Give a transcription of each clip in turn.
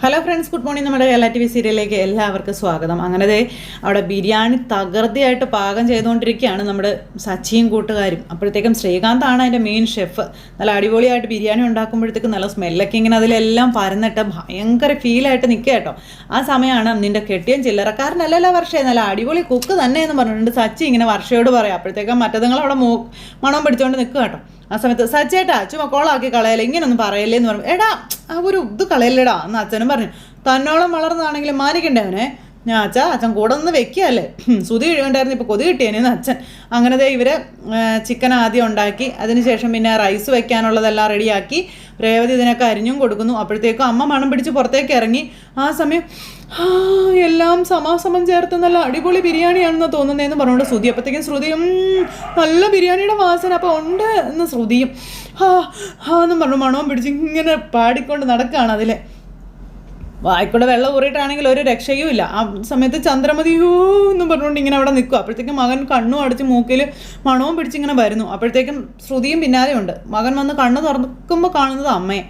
Hello friends, good morning. നമ്മുടെ Kerala TV സീരിയലിലേക്ക് എല്ലാവർക്കും സ്വാഗതം. അങ്ങനെ അവിടെ ബിരിയാണി തകൃതിയായിട്ട് പാകം ചെയ്തുകൊണ്ടിരിക്കുകയാണ് നമ്മുടെ സച്ചിയും കൂട്ടുകാരും. അപ്പോഴത്തേക്കും ശ്രീകാന്താണ് അതിൻ്റെ മെയിൻ ഷെഫ്. നല്ല അടിപൊളിയായിട്ട് ബിരിയാണി ഉണ്ടാക്കുമ്പോഴത്തേക്കും നല്ല സ്മെല്ലൊക്കെ ഇങ്ങനെ അതിലെല്ലാം പരന്നിട്ട് ഭയങ്കര ഫീലായിട്ട് നിൽക്കുക കേട്ടോ. ആ സമയമാണ് നിൻ്റെ കെട്ടിയൻ ചില്ലറക്കാരനല്ലല്ലോ വർഷേ, നല്ല അടിപൊളി കുക്ക് തന്നെ എന്ന് പറഞ്ഞിട്ടുണ്ട് സച്ചി ഇങ്ങനെ വർഷയോട് പറയാം. അപ്പോഴത്തേക്കും മറ്റതുങ്ങൾ അവിടെ മണം പിടിച്ചുകൊണ്ട് നിൽക്കുക കേട്ടോ. ആ സമയത്ത് സച്ചേട്ടാ ചുമ്മാ കോളാക്കി കളയല്ലേ, ഇങ്ങനൊന്നും പറയല്ലേ എന്ന് പറഞ്ഞു. എടാ ഒരു ഇത് കളയല്ലേടാ എന്ന് അച്ഛനും പറഞ്ഞു. തന്നോളം വളർന്നതാണെങ്കിലും മാനിക്കണ്ടേ അവനെ. ഞാൻ അച്ഛൻ കൂടെ ഒന്ന് വെക്കുകയല്ലേ, സുതി ഉണ്ടായിരുന്നു ഇപ്പോൾ കൊതി കിട്ടിയേനെന്ന് അച്ഛൻ. അങ്ങനത്തെ ഇവർ ചിക്കൻ ആദ്യം ഉണ്ടാക്കി, അതിനുശേഷം പിന്നെ റൈസ് വെക്കാനുള്ളതെല്ലാം റെഡിയാക്കി രേവതി ഇതിനൊക്കെ അരിഞ്ഞും കൊടുക്കുന്നു. അപ്പോഴത്തേക്കും അമ്മ മണം പിടിച്ച് പുറത്തേക്ക് ഇറങ്ങി. ആ സമയം എല്ലാം സമാസമം ചേർത്ത് നല്ല അടിപൊളി ബിരിയാണിയാണെന്ന് തോന്നുന്നതെന്ന് പറഞ്ഞുകൊണ്ട് ശ്രുതി. അപ്പോഴത്തേക്കും ശ്രുതിയും നല്ല ബിരിയാണിയുടെ വാസന അപ്പോൾ ഉണ്ട് എന്ന് ശ്രുതിയും എന്നും പറഞ്ഞു മണവും പിടിച്ച് ഇങ്ങനെ പാടിക്കൊണ്ട് നടക്കുകയാണ്. അതിലെ വായിക്കൂടെ വെള്ളം ഊറിയിട്ടാണെങ്കിൽ ഒരു രക്ഷയും ഇല്ല. ആ സമയത്ത് ചന്ദ്രമതിയോ എന്നും പറഞ്ഞുകൊണ്ട് ഇങ്ങനെ അവിടെ നിൽക്കും. അപ്പോഴത്തേക്കും മകൻ കണ്ണും അടിച്ച് മൂക്കിൽ മണവും പിടിച്ചിങ്ങനെ വരുന്നു. അപ്പോഴത്തേക്കും ശ്രുതിയും പിന്നാലെ ഉണ്ട്. മകൻ വന്ന് കണ്ണ് തുറക്കുമ്പോൾ കാണുന്നത് അമ്മയെ.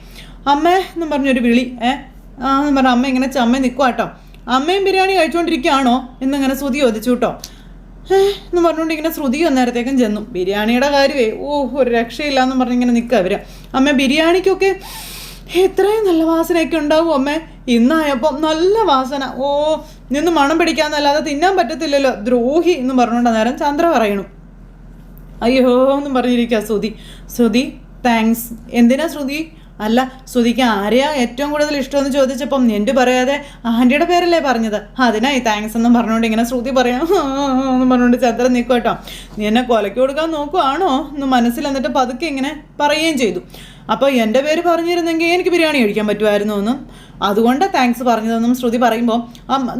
അമ്മേ എന്നും പറഞ്ഞൊരു വിളി. എന്ന് പറഞ്ഞ അമ്മ ഇങ്ങനെ ചമ്മ നിൽക്കുക കേട്ടോ. അമ്മയും ബിരിയാണി കഴിച്ചുകൊണ്ടിരിക്കുകയാണോ എന്നിങ്ങനെ ശ്രുതി ചോദിച്ചു കേട്ടോ. എന്ന് പറഞ്ഞുകൊണ്ട് ഇങ്ങനെ ശ്രുതി അന്നേരത്തേക്കും ചെന്നു. ബിരിയാണിയുടെ കാര്യമേ ഒരു രക്ഷയില്ല എന്ന് പറഞ്ഞിങ്ങനെ നിൽക്കുക അവർ. അമ്മ ബിരിയാണിക്കൊക്കെ എത്രയും നല്ല വാസനയൊക്കെ ഉണ്ടാവും അമ്മേ. ഇന്നായപ്പോൾ നല്ല വാസന. നിന്ന് മണം പിടിക്കാന്നല്ലാതെ തിന്നാൻ പറ്റത്തില്ലല്ലോ ദ്രോഹി എന്ന് പറഞ്ഞുകൊണ്ട് അന്നേരം ചന്ദ്ര പറയണു. അയ്യോ എന്നും പറഞ്ഞിരിക്കുക ശ്രുതി താങ്ക്സ്. എന്തിനാ ശ്രുതി? അല്ല, ശ്രുതിക്ക് ആരെയാ ഏറ്റവും കൂടുതൽ ഇഷ്ടമെന്ന് ചോദിച്ചപ്പം എൻ്റെ പറയാതെ ആൻറ്റിയുടെ പേരല്ലേ പറഞ്ഞത്, അതിനായി താങ്ക്സ് എന്നും പറഞ്ഞുകൊണ്ട് ഇങ്ങനെ ശ്രുതി പറയാം എന്നും പറഞ്ഞുകൊണ്ട് ചന്ദ്രൻ നിൽക്കും കേട്ടോ. നീ എന്നെ കൊലയ്ക്ക് കൊടുക്കാൻ നോക്കുവാണോ എന്ന് മനസ്സിൽ എന്നിട്ട് പതുക്കെ ഇങ്ങനെ പറയുകയും ചെയ്തു. അപ്പോൾ എൻ്റെ പേര് പറഞ്ഞിരുന്നെങ്കിൽ എനിക്ക് ബിരിയാണി കഴിക്കാൻ പറ്റുമായിരുന്നു എന്നും അതുകൊണ്ട് താങ്ക്സ് പറഞ്ഞതെന്നും ശ്രുതി പറയുമ്പോൾ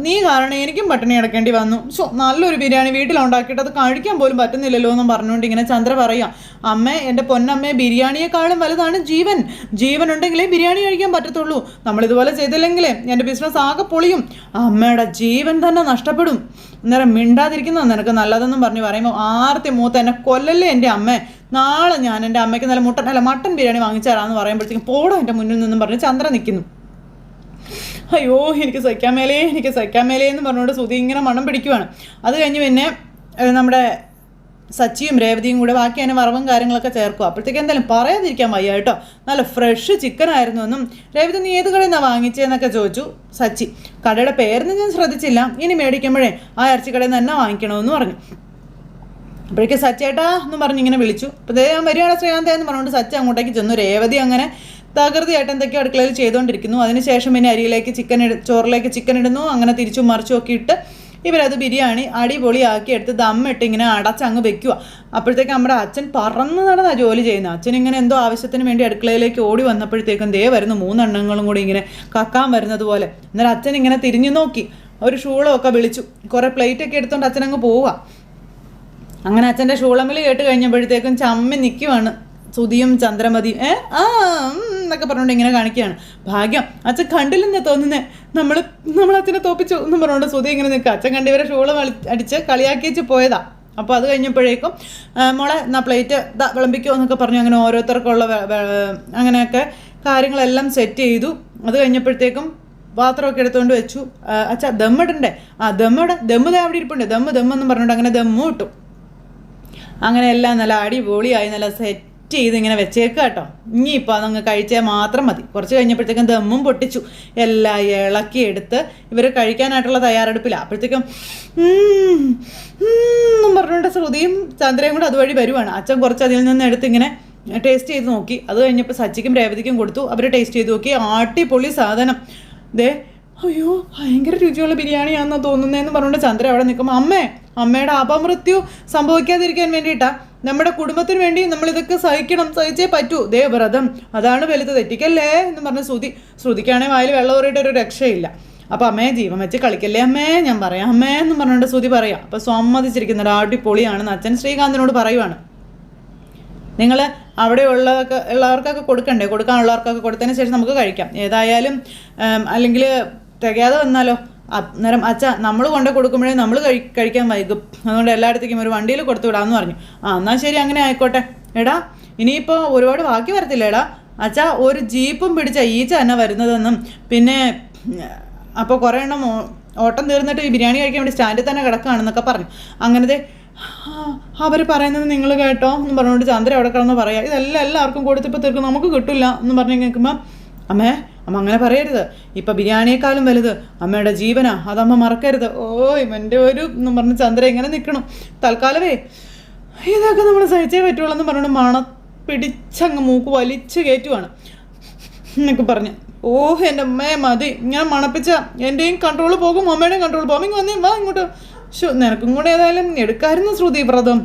നീ കാരണം എനിക്കും പട്ടിണി കിടക്കേണ്ടി വന്നു. നല്ലൊരു ബിരിയാണി വീട്ടിലുണ്ടാക്കിയിട്ട് അത് കഴിക്കാൻ പോലും പറ്റുന്നില്ലല്ലോ എന്നും പറഞ്ഞുകൊണ്ട് ഇങ്ങനെ ചന്ദ്ര പറയാം. അമ്മേ, എൻ്റെ പൊന്നമ്മേ, ബിരിയാണിയെക്കാളും വലുതാണ് ജീവൻ ഉണ്ടെങ്കിലേ ബിരിയാണി കഴിക്കാൻ പറ്റത്തുള്ളൂ. നമ്മളിതുപോലെ ചെയ്തില്ലെങ്കിലേ എൻ്റെ ബിസിനസ് ആകെ പൊളിയും, അമ്മയുടെ ജീവൻ തന്നെ നഷ്ടപ്പെടും. അന്നേരം മിണ്ടാതിരിക്കുന്നോ നിനക്ക് നല്ലതെന്നും പറഞ്ഞ് പറയുമ്പോൾ ആർത്തി മൂത്ത് എന്നെ കൊല്ലല്ലേ എൻ്റെ അമ്മേ, നാളെ ഞാൻ എൻ്റെ അമ്മയ്ക്ക് നല്ല മട്ടൻ ബിരിയാണി വാങ്ങിച്ചു തരാമെന്ന് പറയുമ്പോഴത്തേക്കും പോടോ എൻ്റെ മുന്നിൽ നിന്നും പറഞ്ഞ് ചന്ദ്ര നിൽക്കുന്നു. അയ്യോ എനിക്ക് സഹിക്കാൻ മേലേ എന്ന് പറഞ്ഞുകൊണ്ട് ശ്രുതി ഇങ്ങനെ മണം പിടിക്കുവാണ്. അത് കഴിഞ്ഞ് പിന്നെ നമ്മുടെ സച്ചിയും രേവതിയും കൂടെ ബാക്കി അതിന് വറവും കാര്യങ്ങളൊക്കെ ചേർക്കും. അപ്പോഴത്തേക്ക് എന്തായാലും പറയാതിരിക്കാൻ വയ്യ കേട്ടോ. നല്ല ഫ്രഷ് ചിക്കൻ ആയിരുന്നു എന്നും രേവതി നീ ഏത് കടയിൽ നിന്നാണ് വാങ്ങിച്ചതെന്നൊക്കെ ചോദിച്ചു സച്ചി. കടയുടെ പേരൊന്നും ഞാൻ ശ്രദ്ധിച്ചില്ല, ഇനി മേടിക്കുമ്പോഴേ ആ ഇറച്ചിക്കടയിൽ നിന്ന് തന്നെ വാങ്ങിക്കണമെന്ന് പറഞ്ഞു. അപ്പോഴേക്കും സച്ചേട്ടാ എന്ന് പറഞ്ഞ് ഇങ്ങനെ വിളിച്ചു. അപ്പോൾ ഞാൻ വരികയാണ് ശ്രീകാന്ത എന്ന് പറഞ്ഞുകൊണ്ട് സച്ചി അങ്ങോട്ടേക്ക് ചെന്നു. രേവതി അങ്ങനെ തകൃതിയായിട്ട് എന്തൊക്കെയോ അടുക്കളയിൽ ചെയ്തുകൊണ്ടിരിക്കുന്നു. അതിനുശേഷം പിന്നെ അരിയിലേക്ക് ചോറിലേക്ക് ചിക്കൻ ഇടുന്നു. അങ്ങനെ തിരിച്ചും മറിച്ചും ഒക്കെ ഇട്ട് ഇവരത് ബിരിയാണി അടിപൊളിയാക്കി എടുത്ത് ദമ്മിട്ട് ഇങ്ങനെ അടച്ചങ്ങ് വെക്കുക. അപ്പോഴത്തേക്കും നമ്മുടെ അച്ഛൻ പറന്ന് നടന്നാ ജോലി ചെയ്യുന്നത്. അച്ഛൻ ഇങ്ങനെ എന്തോ ആവശ്യത്തിന് വേണ്ടി അടുക്കളയിലേക്ക് ഓടി വന്നപ്പോഴത്തേക്കും വരുന്നു 3 എണ്ണങ്ങളും കൂടി ഇങ്ങനെ കക്കാൻ വരുന്നത് പോലെ. അന്നേരം അച്ഛൻ ഇങ്ങനെ തിരിഞ്ഞു നോക്കി, ഒരു ഷൂളമൊക്കെ വിളിച്ചു, കുറേ പ്ലേറ്റൊക്കെ എടുത്തുകൊണ്ട് അച്ഛനങ്ങ് പോവുക. അങ്ങനെ അച്ഛൻ്റെ ഷൂളമിൽ കേട്ട് കഴിഞ്ഞപ്പോഴത്തേക്കും ചമ്മി നിൽക്കുവാണ് ശ്രുതിയും ചന്ദ്രമതിയും. എന്നൊക്കെ പറഞ്ഞുകൊണ്ട് ഇങ്ങനെ കാണിക്കുകയാണ്. ഭാഗ്യം അച്ഛൻ കണ്ടില്ലെന്ന് തോന്നുന്നേ, നമ്മൾ അച്ഛനെ തോപ്പിച്ചു എന്ന് പറഞ്ഞുകൊണ്ട് ശ്രുതി ഇങ്ങനെ നിൽക്കുക. അച്ഛൻ കണ്ടിവരെ ഷൂളം അടിച്ച് കളിയാക്കി വെച്ച് പോയതാ. അപ്പോൾ അത് കഴിഞ്ഞപ്പോഴേക്കും മോളെ എന്നാ പ്ലേറ്റ് വിളമ്പിക്കോ എന്നൊക്കെ പറഞ്ഞു. അങ്ങനെ ഓരോരുത്തർക്കുള്ള അങ്ങനെയൊക്കെ കാര്യങ്ങളെല്ലാം സെറ്റ് ചെയ്തു. അത് കഴിഞ്ഞപ്പോഴത്തേക്കും പാത്രമൊക്കെ എടുത്തുകൊണ്ട് വെച്ചു. അച്ഛാ ദമ്മിടണ്ടേ? ദമ്മ് അവിടെ ഇരിപ്പുണ്ട്, ദമ്മെന്ന് പറഞ്ഞുകൊണ്ട് അങ്ങനെ ദമ്മ് ഇട്ടു. അങ്ങനെ എല്ലാം നല്ല അടിപൊളിയായി നല്ല സെറ്റ് ചെയ്ത് ഇങ്ങനെ വെച്ചേക്കുക കേട്ടോ. ഇനിയിപ്പോൾ അതങ്ങ് കഴിച്ചാൽ മാത്രം മതി. കുറച്ച് കഴിഞ്ഞപ്പോഴത്തേക്കും ദമ്മും പൊട്ടിച്ചു. എല്ലാം ഇളക്കിയെടുത്ത് ഇവർ കഴിക്കാനായിട്ടുള്ള തയ്യാറെടുപ്പിലാണ്. അപ്പോഴത്തേക്കും പറഞ്ഞുകൊണ്ട് ശ്രുതിയും ചന്ദ്രയും കൂടെ അതുവഴി വരുവാണ്. അച്ഛൻ കുറച്ച് അതിൽ നിന്ന് എടുത്ത് ഇങ്ങനെ ടേസ്റ്റ് ചെയ്ത് നോക്കി. അത് കഴിഞ്ഞപ്പോൾ സച്ചിക്കും രേവതിക്കും കൊടുത്തു. അവർ ടേസ്റ്റ് ചെയ്ത് നോക്കി. അടിപൊളി സാധനം. അയ്യോ ഭയങ്കര രുചിയുള്ള ബിരിയാണിയാണെന്നാ തോന്നുന്നതെന്ന് പറഞ്ഞുകൊണ്ട് ചന്ദ്ര അവിടെ നിൽക്കുമ്പോൾ അമ്മയുടെ അപമൃത്യു സംഭവിക്കാതിരിക്കാൻ വേണ്ടിയിട്ടാണ്, നമ്മുടെ കുടുംബത്തിന് വേണ്ടി നമ്മളിതൊക്കെ സഹിച്ചേ പറ്റൂ. വ്രതം അതാണ് വലുത്, തെറ്റിക്കല്ലേ എന്ന് പറഞ്ഞ് ശ്രുതിക്കാണെങ്കിൽ വായിൽ വെള്ളം ഊറിയിട്ട് ഒരു രക്ഷയില്ല. അപ്പോൾ അമ്മയെ ജീവൻ വെച്ച് കളിക്കല്ലേ അമ്മേ, ഞാൻ പറയാം അമ്മേ എന്ന് പറഞ്ഞുകൊണ്ട് ശ്രുതി പറയാം. അപ്പോൾ സമ്മതിച്ചിരിക്കുന്നത് അടിപൊളിയാണെന്ന് അച്ഛൻ ശ്രീകാന്തിനോട് പറയുവാണ്. നിങ്ങൾ അവിടെ ഉള്ളവർക്കൊക്കെ കൊടുക്കാനുള്ളവർക്കൊക്കെ കൊടുത്തതിന് ശേഷം നമുക്ക് കഴിക്കാം. ഏതായാലും അല്ലെങ്കിൽ തികയാതെ വന്നാലോ, അന്നേരം അച്ഛാ നമ്മൾ കൊണ്ട് കൊടുക്കുമ്പോഴേ നമ്മൾ കഴിക്കാൻ വൈകും, അതുകൊണ്ട് എല്ലായിടത്തേക്കും ഒരു വണ്ടിയിൽ കൊടുത്തു വിടാമെന്ന് പറഞ്ഞു. എന്നാൽ ശരി അങ്ങനെ ആയിക്കോട്ടെ. എടാ ഇനിയിപ്പോൾ ഒരുപാട് ബാക്കി വരത്തില്ല. എടാ അച്ഛാ ഒരു ജീപ്പും പിടിച്ച ഈച്ച തന്നെ വരുന്നതെന്നും പിന്നെ അപ്പോൾ കുറേ എണ്ണം ഓട്ടം തീർന്നിട്ട് ഈ ബിരിയാണി കഴിക്കാൻ വേണ്ടി സ്റ്റാൻഡിൽ തന്നെ കിടക്കുകയാണെന്നൊക്കെ പറഞ്ഞു. അങ്ങനത്തെ അവർ പറയുന്നത് നിങ്ങൾ കേട്ടോ എന്ന് പറഞ്ഞുകൊണ്ട് ചന്ദ്ര അവിടെ കിടന്ന് പറയാം, ഇതെല്ലാം എല്ലാവർക്കും കൊടുത്തിപ്പോൾ തീർക്കും, നമുക്ക് കിട്ടില്ല എന്ന് പറഞ്ഞ് കേൾക്കുമ്പോൾ അമ്മ അങ്ങനെ പറയരുത്, ഇപ്പം ബിരിയാണിയേക്കാളും വലുത് അമ്മയുടെ ജീവനാ, അതമ്മ മറക്കരുത്. എൻ്റെ ഒരു എന്നും പറഞ്ഞ് ചന്ദ്ര ഇങ്ങനെ നിൽക്കണം. തൽക്കാലമേ ഇതൊക്കെ നമ്മൾ സഹിച്ചേ പറ്റുള്ളൂ എന്ന് പറഞ്ഞുകൊണ്ട് പിടിച്ചങ്ങ് മൂക്ക് വലിച്ച് കയറ്റുവാണ് എന്നൊക്കെ പറഞ്ഞ്. എൻ്റെ അമ്മയെ മതി, ഞാൻ മണപ്പിച്ച എൻ്റെയും കൺട്രോൾ പോകും, അമ്മയുടെയും കൺട്രോൾ പോകും. ഇങ്ങ് വന്നേ വാ ഇങ്ങോട്ട്, നിനക്കും കൂടെ ഏതായാലും എടുക്കായിരുന്നു ശ്രുതി വ്രതം,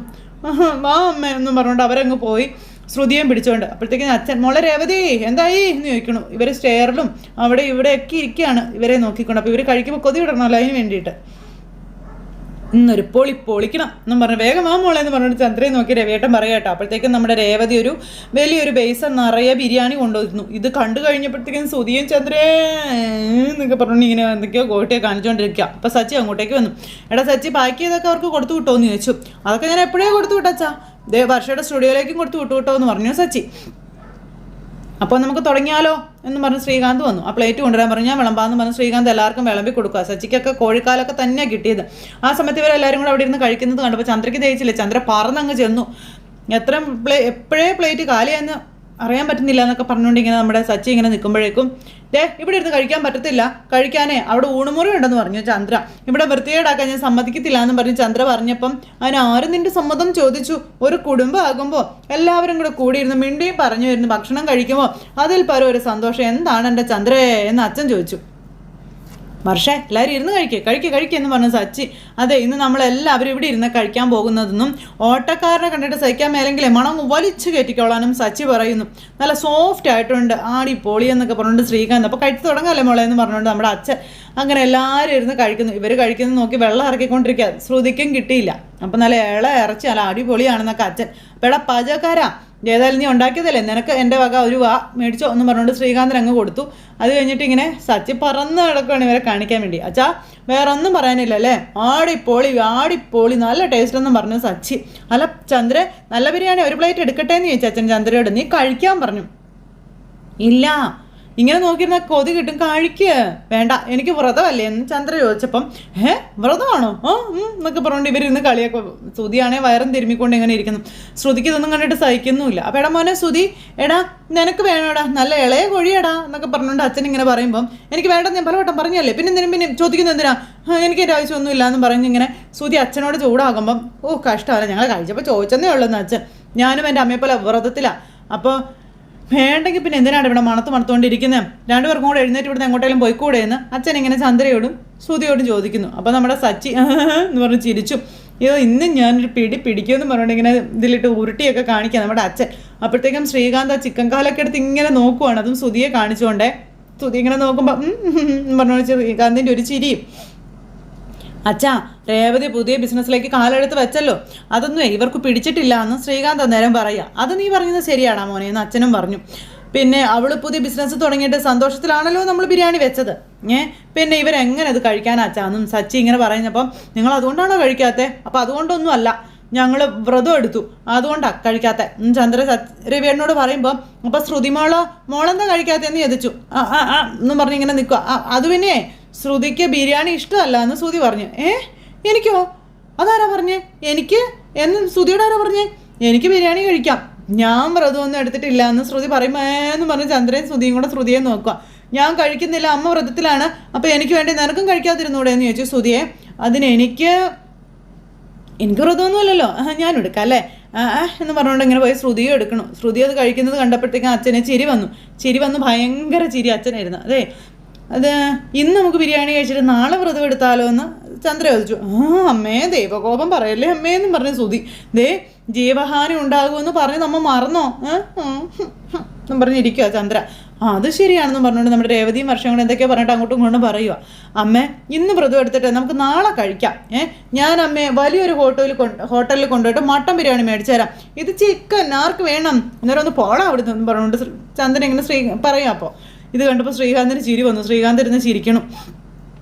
വാ അമ്മ എന്ന് പറഞ്ഞുകൊണ്ട് അവരങ്ങ് പോയി ശ്രുതിയും പിടിച്ചോണ്ട്. അപ്പോഴത്തേക്കും അച്ഛൻ മോളെ രേവതി എന്തായി എന്ന് ചോദിക്കണു. ഇവർ സ്റ്റെയറിലും അവിടെ ഇവിടെയൊക്കെ ഇരിക്കുകയാണ് ഇവരെ നോക്കിക്കൊണ്ട്. അപ്പോൾ ഇവർ കഴിക്കുമ്പോൾ കൊതി വിടണമല്ലോ അതിന് വേണ്ടിയിട്ട്. ഇന്നൊരു പൊളിക്കണം എന്നും പറഞ്ഞു വേഗം ആ മോളെ എന്ന് പറഞ്ഞിട്ട് ചന്ദ്രയെ നോക്കി രവിയേട്ടൻ പറയാട്ടോ. അപ്പോഴത്തേക്കും നമ്മുടെ രേവതി ഒരു വലിയൊരു ബേസൺ നിറയെ ബിരിയാണി കൊണ്ടുവന്നു. ഇത് കണ്ടു കഴിഞ്ഞപ്പോഴത്തേക്കും സുധിയും ചന്ദ്രേ എന്നൊക്കെ പറഞ്ഞു ഇങ്ങനെ എന്തൊക്കെയോ കോട്ടയെ കാണിച്ചുകൊണ്ടിരിക്കുക. അപ്പോൾ സച്ചി അങ്ങോട്ടേക്ക് വന്നു. എടാ സച്ചി പാക്ക് ചെയ്തൊക്കെ അവർക്ക് കൊടുത്തു വിട്ടോ എന്ന് ചോദിച്ചു. അതൊക്കെ ഞാൻ എപ്പോഴേ കൊടുത്തു വിട്ടാച്ചാ, വർഷയുടെ സ്റ്റുഡിയോയിലേക്കും കൊടുത്തു വിട്ടോ എന്ന് പറഞ്ഞു സച്ചി. അപ്പോൾ നമുക്ക് തുടങ്ങിയാലോ എന്ന് പറഞ്ഞ് ശ്രീകാന്ത് വന്നു. ആ പ്ലേറ്റ് കൊണ്ടുവരാൻ പറഞ്ഞു. ഞാൻ വിളമ്പാന്ന് പറഞ്ഞ് ശ്രീകാന്ത് എല്ലാവർക്കും വിളമ്പി കൊടുക്കുക. സച്ചിക്കൊക്കെ കോഴിക്കാലൊക്കെ തന്നെയാണ് കിട്ടിയത്. ആ സമയത്ത് ഇവരെല്ലാവരും കൂടെ അവിടെ ഇരുന്ന് കഴിക്കുന്നത് കണ്ടപ്പോൾ ചന്ദ്രയ്ക്ക് ദഹിച്ചില്ല. ചന്ദ്ര പറന്നങ്ങ് ചെന്നു. എപ്പോഴേ പ്ലേറ്റ് കാലിയാന്ന് അറിയാൻ പറ്റുന്നില്ല എന്നൊക്കെ പറഞ്ഞുകൊണ്ട് ഇങ്ങനെ നമ്മുടെ സച്ചി ഇങ്ങനെ നിൽക്കുമ്പോഴേക്കും ഇവിടെ ഇരുന്ന് കഴിക്കാൻ പറ്റത്തില്ല, കഴിക്കാനേ അവിടെ ഊണുമുറി ഉണ്ടെന്ന് പറഞ്ഞു ചന്ദ്ര. ഇവിടെ വൃത്തികേടാക്കാൻ ഞാൻ സമ്മതിക്കത്തില്ല എന്ന് പറഞ്ഞ് ചന്ദ്ര പറഞ്ഞപ്പം അതിനാരും നിന്റെ സമ്മതം ചോദിച്ചു? ഒരു കുടുംബം ആകുമ്പോൾ എല്ലാവരും കൂടെ കൂടിയിരുന്ന് മിണ്ടിയും പറഞ്ഞു വരുന്നു ഭക്ഷണം കഴിക്കുമ്പോൾ അതിൽ പരം ഒരു സന്തോഷം എന്താണ് എൻ്റെ ചന്ദ്രേ എന്ന് അച്ഛൻ ചോദിച്ചു. വർഷ എല്ലാവരും ഇരുന്ന് കഴിക്കുക എന്ന് പറഞ്ഞു സച്ചി. അതെ, ഇന്ന് നമ്മളെല്ലാവരും ഇവിടെ ഇരുന്ന് കഴിക്കാൻ പോകുന്നതെന്നും ഓട്ടക്കാരനെ കണ്ടിട്ട് സഹിക്കാൻ മേലെങ്കിലേ മണം വലിച്ചു കയറ്റിക്കോളാനും സച്ചി പറയുന്നു. നല്ല സോഫ്റ്റ് ആയിട്ടുണ്ട്, ആടി പൊളി എന്നൊക്കെ പറഞ്ഞുകൊണ്ട് ശ്രീകാന്ത്. അപ്പോൾ കഴിച്ചു തുടങ്ങാമല്ലേ മോളെ എന്ന് പറഞ്ഞുകൊണ്ട് നമ്മുടെ അച്ഛൻ അങ്ങനെ എല്ലാവരും ഇരുന്ന് കഴിക്കുന്നു. ഇവർ കഴിക്കുന്നത് നോക്കി വെള്ളം ഇറക്കിക്കൊണ്ടിരിക്കുക. ശ്രുതിക്കും കിട്ടിയില്ല. അപ്പം നല്ല ഇറച്ചി നല്ല അടിപൊളിയാണെന്നൊക്കെ അച്ഛൻ. അപ്പോൾ എടാ പാചകക്കാരാ, ഏതായാലും നീ ഉണ്ടാക്കിയതല്ലേ, നിനക്ക് എൻ്റെ വക ഒരു വാ മേടിച്ചോ എന്ന് പറഞ്ഞുകൊണ്ട് ശ്രീകാന്തൻ അങ്ങ് കൊടുത്തു. അത് കഴിഞ്ഞിട്ട് ഇങ്ങനെ സച്ചി പറന്ന് കിടക്കുകയാണ് ഇവരെ കാണിക്കാൻ വേണ്ടി. അച്ഛാ വേറെ ഒന്നും പറയാനില്ല അല്ലേ, ആടിപ്പൊളി നല്ല ടേസ്റ്റ് എന്നും പറഞ്ഞു സച്ചി. അല്ല ചന്ദ്ര നല്ല ബിരിയാണി ഒരു പ്ലേറ്റ് എടുക്കട്ടെ എന്ന് ചോദിച്ചു അച്ഛൻ ചന്ദ്രയോട്. നീ കഴിക്കാൻ പറഞ്ഞു. ഇല്ല, ഇങ്ങനെ നോക്കിയിരുന്ന കൊതി കിട്ടും, കഴിക്കുക വേണ്ട എനിക്ക് വ്രതമല്ലേ എന്ന് ചന്ദ്ര ചോദിച്ചപ്പം വ്രതമാണോ എന്നൊക്കെ പറഞ്ഞുകൊണ്ട് ഇവരിന്ന് കളിയൊക്കെ. ശ്രുതിയാണെ വയറും തിരുമ്മിക്കൊണ്ട് ഇങ്ങനെ ഇരിക്കുന്നു. ശ്രുതിക്ക് ഇതൊന്നും കണ്ടിട്ട് സഹിക്കുന്നുമില്ല. അപ്പം എടാ മോനെ ശ്രുതി, എടാ നിനക്ക് വേണോടാ നല്ല ഇളയ കോഴിയടാ എന്നൊക്കെ പറഞ്ഞുകൊണ്ട് അച്ഛൻ ഇങ്ങനെ പറയുമ്പം എനിക്ക് വേണ്ട ഞാൻ പലവട്ടം പറഞ്ഞല്ലേ, പിന്നെ ചോദിക്കുന്നത് എന്തിനാ, എനിക്ക് എൻ്റെ ആവശ്യമൊന്നുമില്ല എന്ന് പറഞ്ഞ് ഇങ്ങനെ ശ്രുതി അച്ഛനോട് ചൂടാകുമ്പം കഷ്ടമല്ല ഞങ്ങൾ കഴിച്ചപ്പോൾ ചോദിച്ചെന്നേ ഉള്ളൂന്ന് അച്ഛൻ. ഞാനും എൻ്റെ അമ്മയെ പോലെ വ്രതത്തിലാണ്. അപ്പോൾ വേണ്ടെങ്കിൽ പിന്നെ എന്തിനാണ് ഇവിടെ മണത്തുകൊണ്ടിരിക്കുന്നത്, രണ്ടുപേർക്കും കൂടെ എഴുന്നേറ്റ് ഇവിടുന്ന് എങ്ങോട്ടേലും പോയിക്കൂടെ എന്ന് അച്ഛൻ ഇങ്ങനെ ചന്ദ്രയോടും ശ്രുതിയോടും ചോദിക്കുന്നു. അപ്പോൾ നമ്മുടെ സച്ചി എന്ന് പറഞ്ഞ് ചിരിച്ചു. ഇന്ന് ഞാനൊരു പിടിക്കുമെന്ന് പറഞ്ഞുകൊണ്ട് ഇങ്ങനെ ഇതിലിട്ട് ഉരുട്ടിയൊക്കെ കാണിക്കുക നമ്മുടെ അച്ഛൻ. അപ്പോഴത്തേക്കും ശ്രീകാന്ത് ആ ചിക്കൻ കാലൊക്കെ എടുത്ത് ഇങ്ങനെ നോക്കുവാണ്, അതും ശ്രുതിയെ കാണിച്ചുകൊണ്ടേ. ശ്രുതി ഇങ്ങനെ നോക്കുമ്പോൾ പറഞ്ഞു ശ്രീകാന്തിൻ്റെ ഒരു ചിരിയും. അച്ഛാ രേവതി പുതിയ ബിസിനസ്സിലേക്ക് കാലെടുത്ത് വെച്ചല്ലോ, അതൊന്നും ഇവർക്ക് പിടിച്ചിട്ടില്ല എന്ന് ശ്രീകാന്ത് അന്നേരം പറയുക. അത് നീ പറഞ്ഞത് ശരിയാടാ മോനെ എന്ന് അച്ഛനും പറഞ്ഞു. പിന്നെ അവൾ പുതിയ ബിസിനസ് തുടങ്ങിയിട്ട് സന്തോഷത്തിലാണല്ലോ നമ്മൾ ബിരിയാണി വെച്ചത്. പിന്നെ ഇവരെങ്ങനെ അത് കഴിക്കാനാച്ചാന്നും സച്ചി ഇങ്ങനെ പറയുന്നപ്പം നിങ്ങൾ അതുകൊണ്ടാണോ കഴിക്കാത്തത്? അപ്പം അതുകൊണ്ടൊന്നും അല്ല, ഞങ്ങൾ വ്രതം എടുത്തു അതുകൊണ്ടാണ് കഴിക്കാത്ത ചന്ദ്ര രവിയേട്ടനോട് പറയുമ്പോൾ. അപ്പം ശ്രുതി മോളെന്താ കഴിക്കാത്തതെന്ന് ചോദിച്ചു. എന്നും പറഞ്ഞ് ഇങ്ങനെ നിൽക്കുക. അത് പിന്നെ ശ്രുതിക്ക് ബിരിയാണി ഇഷ്ടമല്ല എന്ന് ശ്രുതി പറഞ്ഞു. എനിക്കോ? അതാരാ പറഞ്ഞേ? എനിക്ക് എന്ന് ശ്രുതിയോട് ആരാ പറഞ്ഞേ? എനിക്ക് ബിരിയാണി കഴിക്കാം, ഞാൻ വ്രതമൊന്നും എടുത്തിട്ടില്ല എന്ന് ശ്രുതി പറയുമ്പോൾ പറഞ്ഞ് ചന്ദ്രയും ശ്രുതിയും കൂടെ ശ്രുതിയെ നോക്കുക. ഞാൻ കഴിക്കുന്നില്ല, അമ്മ വ്രതത്തിലാണ്, അപ്പോൾ എനിക്ക് വേണ്ടി നിനക്കും കഴിക്കാതിരുന്നൂടെ എന്ന് ചോദിച്ചു ശ്രുതിയെ. അതിന് എനിക്ക് വ്രതമൊന്നുമല്ലല്ലോ, ഞാൻ എടുക്കാം അല്ലേ എന്ന് പറഞ്ഞുകൊണ്ട് ഇങ്ങനെ പോയി ശ്രുതിയും എടുക്കണം. ശ്രുതി അത് കഴിക്കുന്നത് കണ്ടപ്പോഴത്തേക്കും അച്ഛനെ ചിരി വന്നു ഭയങ്കര ചിരി അച്ഛനായിരുന്നു. അത് ഇന്ന് നമുക്ക് ബിരിയാണി കഴിച്ചിട്ട് നാളെ വ്രതം എടുത്താലോ എന്ന് ചന്ദ്ര ചോദിച്ചു. അമ്മേ ദൈവകോപം പറയല്ലേ അമ്മേന്നും പറഞ്ഞു ശ്രുതി. ജീവഹാനി ഉണ്ടാകുമെന്ന് പറഞ്ഞ് നമ്മ മറന്നോ എന്നും പറഞ്ഞിരിക്കുക ചന്ദ്ര. അത് ശരിയാണെന്ന് പറഞ്ഞുകൊണ്ട് നമ്മുടെ രേവതിയും വർഷം കൂടെ എന്തൊക്കെയോ പറഞ്ഞിട്ട് അങ്ങോട്ടും ഇങ്ങോട്ടും പറയുക. അമ്മേ ഇന്ന് വ്രതം എടുത്തിട്ട് നമുക്ക് നാളെ കഴിക്കാം. ഞാൻ അമ്മയെ വലിയൊരു ഹോട്ടലിൽ കൊണ്ടുപോയിട്ട് മട്ടൻ ബിരിയാണി മേടിച്ചു തരാം, ഇത് ചിക്കൻ ആർക്ക് വേണം, അന്നേരം ഒന്ന് പോടാം അവിടെ നിന്ന് പറഞ്ഞുകൊണ്ട് ചന്ദ്രൻ ഇങ്ങനെ പറയാം. അപ്പോൾ ഇത് കണ്ടപ്പോൾ ശ്രീകാന്തിന് ചിരി വന്നു. ശ്രീകാന്ത് ഇരുന്ന് ചിരിക്കണം.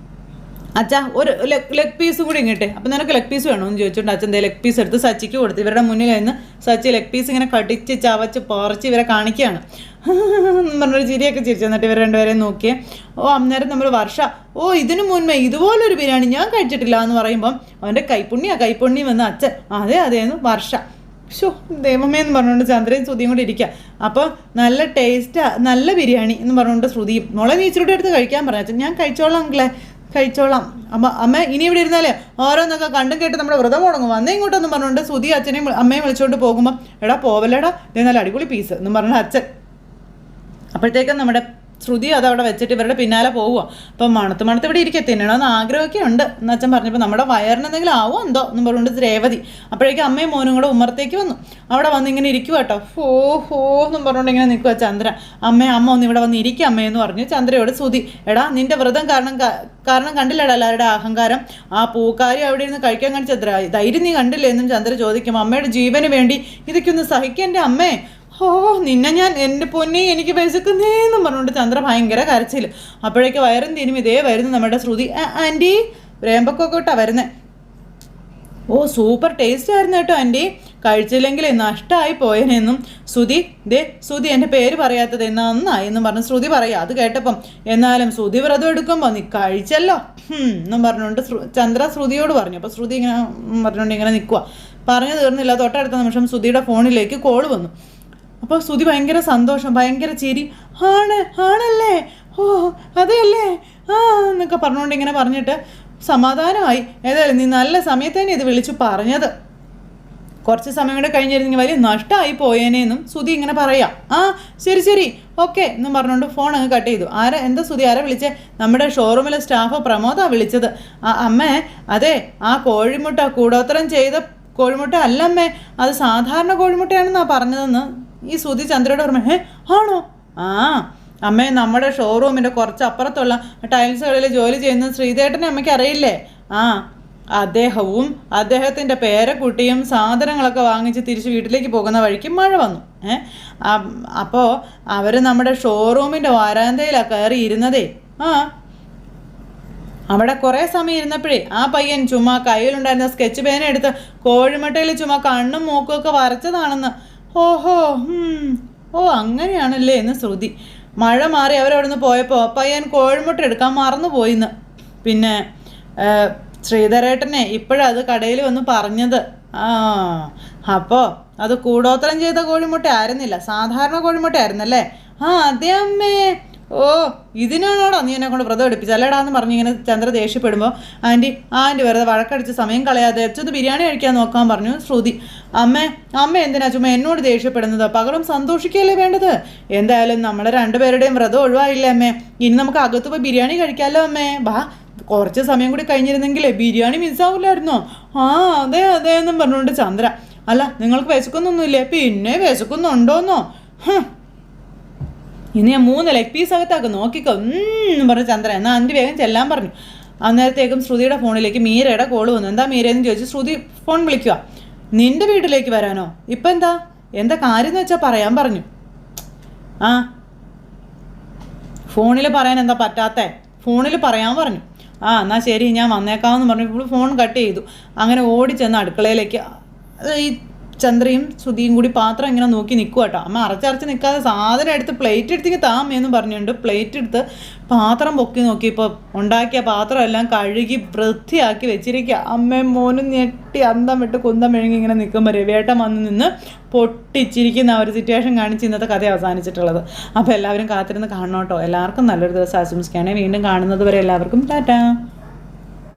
അച്ഛാ ഒരു ലെഗ് പീസ് കൂടി ഇങ്ങോട്ടെ. അപ്പം നിനക്ക് ലെഗ് പീസ് വേണമെന്ന് ചോദിച്ചുകൊണ്ട് അച്ഛൻ ലെഗ് പീസ് എടുത്ത് സച്ചിക്ക് കൊടുത്തു. ഇവരുടെ മുന്നിൽ നിന്ന് സച്ചി ലെഗ് പീസ് ഇങ്ങനെ കടിച്ച് ചവച്ച് പറിച്ച് ഇവരെ കാണിക്കുകയാണ്. പറഞ്ഞൊരു ചിരിയൊക്കെ ചിരിച്ചു. എന്നിട്ട് ഇവർ രണ്ടുപേരെയും നോക്കിയേ. അന്നേരം നമ്മൾ വർഷ ഇതിനു മുൻപേ ഇതുപോലൊരു ബിരിയാണി ഞാൻ കഴിച്ചിട്ടില്ല എന്ന് പറയുമ്പം അവൻ്റെ കൈപ്പുണ്യം എന്ന് അച്ഛൻ അതേന്ന് വർഷ. ഷോ ദൈവമേ എന്ന് പറഞ്ഞുകൊണ്ട് ചന്ദ്രയും ശ്രുതിയും കൂടി ഇരിക്കുക. അപ്പോൾ നല്ല ടേസ്റ്റാ, നല്ല ബിരിയാണി എന്ന് പറഞ്ഞുകൊണ്ട് ശ്രുതിയും മോളെ നീ ഇച്ചിരി എടുത്ത് കഴിക്കാൻ പറഞ്ഞു. അച്ഛൻ ഞാൻ കഴിച്ചോളാം. അമ്മ ഇനി ഇവിടെ ഇരുന്നാലേ ഓരോന്നൊക്കെ കണ്ടും കേട്ട് നമ്മുടെ വ്രതം മുടങ്ങും, വന്നേ ഇങ്ങോട്ടൊന്നും പറഞ്ഞുകൊണ്ട് ശ്രുതി അച്ഛനെയും അമ്മയും വിളിച്ചുകൊണ്ട് പോകുമ്പോൾ എടാ പോവല്ലേടാ ഇതേ നല്ല അടിപൊളി പീസ് എന്ന് പറഞ്ഞ അച്ഛൻ. അപ്പോഴത്തേക്കും നമ്മുടെ ശ്രുതി അതവിടെ വെച്ചിട്ട് ഇവരുടെ പിന്നാലെ പോവുക. അപ്പം മണത്ത് ഇവിടെ ഇരിക്കുക, തിന്നണമെന്ന് ആഗ്രഹമൊക്കെ ഉണ്ട് എന്ന് അച്ഛൻ പറഞ്ഞപ്പോൾ നമ്മുടെ വയറിന് എന്തെങ്കിലും ആവോ എന്തോ എന്ന് പറഞ്ഞുകൊണ്ട് രേവതി. അപ്പോഴേക്കും അമ്മയും മോനും കൂടെ ഉമ്മറത്തേക്ക് വന്നു. അവിടെ വന്ന് ഇങ്ങനെ ഇരിക്കുക കേട്ടോ. ഹോ എന്നും പറഞ്ഞുകൊണ്ട് ഇങ്ങനെ നിൽക്കുക ചന്ദ്ര. അമ്മ ഒന്ന് ഇവിടെ വന്ന് ഇരിക്കുക അമ്മയെന്ന് പറഞ്ഞു ചന്ദ്രയോട് ശ്രുതി. എടാ നിന്റെ വ്രതം കാരണം കണ്ടില്ലടാ എല്ലാവരുടെ അഹങ്കാരം. ആ പൂക്കാരി അവിടെ ഇരുന്ന് കഴിക്കാൻ കാണിച്ച ധൈര്യം നീ കണ്ടില്ലേ എന്നും ചന്ദ്ര ചോദിക്കും. അമ്മയുടെ ജീവന് വേണ്ടി ഇതൊക്കെ ഒന്ന് സഹിക്കേണ്ട അമ്മേ. നിന്നെ ഞാൻ എൻ്റെ പൊന്നി എനിക്ക് വിശക്കുന്നേന്നും പറഞ്ഞുകൊണ്ട് ചന്ദ്ര ഭയങ്കര കരച്ചിൽ. അപ്പോഴേക്ക് വയറും തീരും ഇതേ വരുന്നു നമ്മുടെ ശ്രുതി. ആൻറ്റി രേമ്പക്കൊക്കെ ഇട്ടാ വരുന്നേ. സൂപ്പർ ടേസ്റ്റ് ആയിരുന്നു കേട്ടോ ആൻറ്റി, കഴിച്ചില്ലെങ്കിൽ നഷ്ടമായി പോയനെന്നും ശ്രുതി എൻ്റെ പേര് പറയാത്തത് നന്നായി എന്നും പറഞ്ഞ് ശ്രുതി പറയാം. അത് കേട്ടപ്പം എന്നാലും ശ്രുതി വ്രതം എടുക്കുമ്പോൾ നീ കഴിച്ചല്ലോ എന്നും പറഞ്ഞുകൊണ്ട് ചന്ദ്ര ശ്രുതിയോട് പറഞ്ഞു. അപ്പോൾ ശ്രുതി ഇങ്ങനെ പറഞ്ഞുകൊണ്ട് ഇങ്ങനെ നിൽക്കുക. പറഞ്ഞു തീർന്നില്ല, തൊട്ടടുത്ത നിമിഷം ശ്രുതിയുടെ ഫോണിലേക്ക് കോൾ വന്നു. അപ്പോൾ ശ്രുതി ഭയങ്കര സന്തോഷം, ഭയങ്കര ചിരി. ആണല്ലേ അതെയല്ലേ എന്നൊക്കെ പറഞ്ഞുകൊണ്ട് ഇങ്ങനെ പറഞ്ഞിട്ട് സമാധാനമായി. ഏതായാലും നീ നല്ല സമയത്ത് തന്നെ ഇത് വിളിച്ചു പറഞ്ഞത്, കുറച്ച് സമയം കൂടെ കഴിഞ്ഞിരുന്നെങ്കിൽ വലിയ നഷ്ടമായി പോയേനെന്നും ശ്രുതി ഇങ്ങനെ പറയാം. ശരി ഓക്കെ എന്നും പറഞ്ഞുകൊണ്ട് ഫോൺ അങ്ങ് കട്ട് ചെയ്തു. എന്താ ശ്രുതി ആരാ വിളിച്ചേ? നമ്മുടെ ഷോറൂമിലെ സ്റ്റാഫ് പ്രമോദാ വിളിച്ചത്. അമ്മേ അതെ ആ കോഴിമുട്ട കൂടോത്രം ചെയ്ത കോഴിമുട്ട അല്ലമ്മേ, അത് സാധാരണ കോഴിമുട്ടയാണെന്നാ പറഞ്ഞതെന്ന് ഈ ശ്രുതി ചന്ദ്രയോട് പറഞ്ഞു. ആണോ? അമ്മേ നമ്മുടെ ഷോറൂമിൻ്റെ കുറച്ച് അപ്പുറത്തുള്ള ടൈൽസ് കടയിൽ ജോലി ചെയ്യുന്ന ശ്രീധേട്ടനെ അമ്മയ്ക്ക് അറിയില്ലേ? അദ്ദേഹവും അദ്ദേഹത്തിൻ്റെ പേരക്കുട്ടിയും സാധനങ്ങളൊക്കെ വാങ്ങിച്ച് തിരിച്ച് വീട്ടിലേക്ക് പോകുന്ന വഴിക്ക് മഴ വന്നു. അപ്പോൾ അവർ നമ്മുടെ ഷോറൂമിൻ്റെ വരാന്തയിലാണ് കയറി ഇരുന്നതേ. അവിടെ കുറേ സമയം ഇരുന്നപ്പോഴേ ആ പയ്യൻ ചുമ്മാ കയ്യിലുണ്ടായിരുന്ന സ്കെച്ച് പേന എടുത്ത് കോഴിമുട്ടയിൽ ചുമ്മാ കണ്ണും മൂക്കും ഒക്കെ വരച്ചതാണെന്ന്. അങ്ങനെയാണല്ലേ എന്ന് ശ്രുതി. മഴ മാറി അവരവിടെ നിന്ന് പോയപ്പോൾ പയ്യൻ കോഴിമുട്ട എടുക്കാൻ മറന്നു പോയിന്ന്. പിന്നെ ശ്രീധരേട്ടനെ ഇപ്പോഴത് കടയിൽ വന്ന് പറഞ്ഞത്. അപ്പോൾ അത് കൂടോത്രം ചെയ്ത കോഴിമുട്ട ആയിരുന്നില്ല, സാധാരണ കോഴിമുട്ട ആയിരുന്നല്ലേ? അതെ അമ്മേ. ഇതിനാണോടാ നീ എന്നെ കൊണ്ട് വ്രതം എടുപ്പിച്ചല്ലേടാന്ന് പറഞ്ഞ് ഇങ്ങനെ ചന്ദ്ര ദേഷ്യപ്പെടുമ്പോൾ ആൻറ്റി വെറുതെ വഴക്കടിച്ച് സമയം കളയാതെ അച്ഛത് ബിരിയാണി കഴിക്കാൻ നോക്കാൻ പറഞ്ഞു ശ്രുതി. അമ്മ എന്തിനാ ചുമ്മാ എന്നോട് ദേഷ്യപ്പെടുന്നത്? പകരം സന്തോഷിക്കുകയല്ലേ വേണ്ടത്? എന്തായാലും നമ്മുടെ രണ്ടുപേരുടെയും വ്രതം ഒഴിവായില്ലേ അമ്മേ? ഇനി നമുക്ക് അകത്ത് പോയി ബിരിയാണി കഴിക്കാമല്ലോ അമ്മേ. കുറച്ച് സമയം കൂടി കഴിഞ്ഞിരുന്നെങ്കിലേ ബിരിയാണി മിസ്സാവില്ലായിരുന്നോ? അതെ എന്നും പറഞ്ഞുകൊണ്ട് ചന്ദ്ര. അല്ല നിങ്ങൾക്ക് വിശക്കുന്നൊന്നുമില്ലേ? പിന്നെ വിശക്കുന്നുണ്ടോന്നോ? ഇനി ഞാൻ 3 ലെഗ് പീസ് അകത്താക്കും നോക്കിക്കോ എന്ന് പറഞ്ഞ് ചന്ദ്ര. എന്നാൽ ആൻറ്റി വേഗം ചെല്ലാൻ പറഞ്ഞു. അന്നേരത്തേക്കും ശ്രുതിയുടെ ഫോണിലേക്ക് മീരയുടെ കോൾ വന്നു. എന്താ മീരയെന്ന് ചോദിച്ചു ശ്രുതി ഫോൺ വിളിക്കുക. നിൻ്റെ വീട്ടിലേക്ക് വരാനോ? ഇപ്പം എന്താ കാര്യം എന്ന് വെച്ചാൽ പറയാൻ പറഞ്ഞു. ഫോണിൽ പറയാൻ എന്താ പറ്റാത്തേ? ഫോണിൽ പറയാൻ പറഞ്ഞു. എന്നാൽ ശരി ഞാൻ വന്നേക്കാമെന്ന് പറഞ്ഞു. ഇപ്പോൾ ഫോൺ കട്ട് ചെയ്തു. അങ്ങനെ ഓടിച്ചെന്ന് അടുക്കളയിലേക്ക് ഈ ചന്ദ്രയും ശ്രുതിയും കൂടി പാത്രം ഇങ്ങനെ നോക്കി നിൽക്കുക കേട്ടോ. അമ്മ അരച്ചരച്ച് നിൽക്കാതെ സാധനം എടുത്ത് പ്ലേറ്റ് എടുത്തേക്ക് താമേന്ന് പറഞ്ഞുകൊണ്ട് പ്ലേറ്റ് എടുത്ത് പാത്രം പൊക്കി നോക്കി. ഇപ്പോൾ ഉണ്ടാക്കിയ പാത്രം എല്ലാം കഴുകി വൃത്തിയാക്കി വെച്ചിരിക്കുക. അമ്മയും മോനും ഞെട്ടി അന്തം വിട്ട് കുന്തം മെഴുകി ഇങ്ങനെ നിൽക്കുമ്പോൾ രവിയേട്ടൻ വന്ന് നിന്ന് പൊട്ടിച്ചിരിക്കുന്ന ഒരു സിറ്റുവേഷൻ കാണിച്ച് ഇന്നത്തെ കഥ അവസാനിച്ചിട്ടുള്ളത്. അപ്പോൾ എല്ലാവരും കാത്തിരുന്ന് കാണണം കേട്ടോ. എല്ലാവർക്കും നല്ലൊരു ദിവസം ആശംസിക്കുകയാണെങ്കിൽ വീണ്ടും കാണുന്നത് വരെ എല്ലാവർക്കും ടാറ്റാ.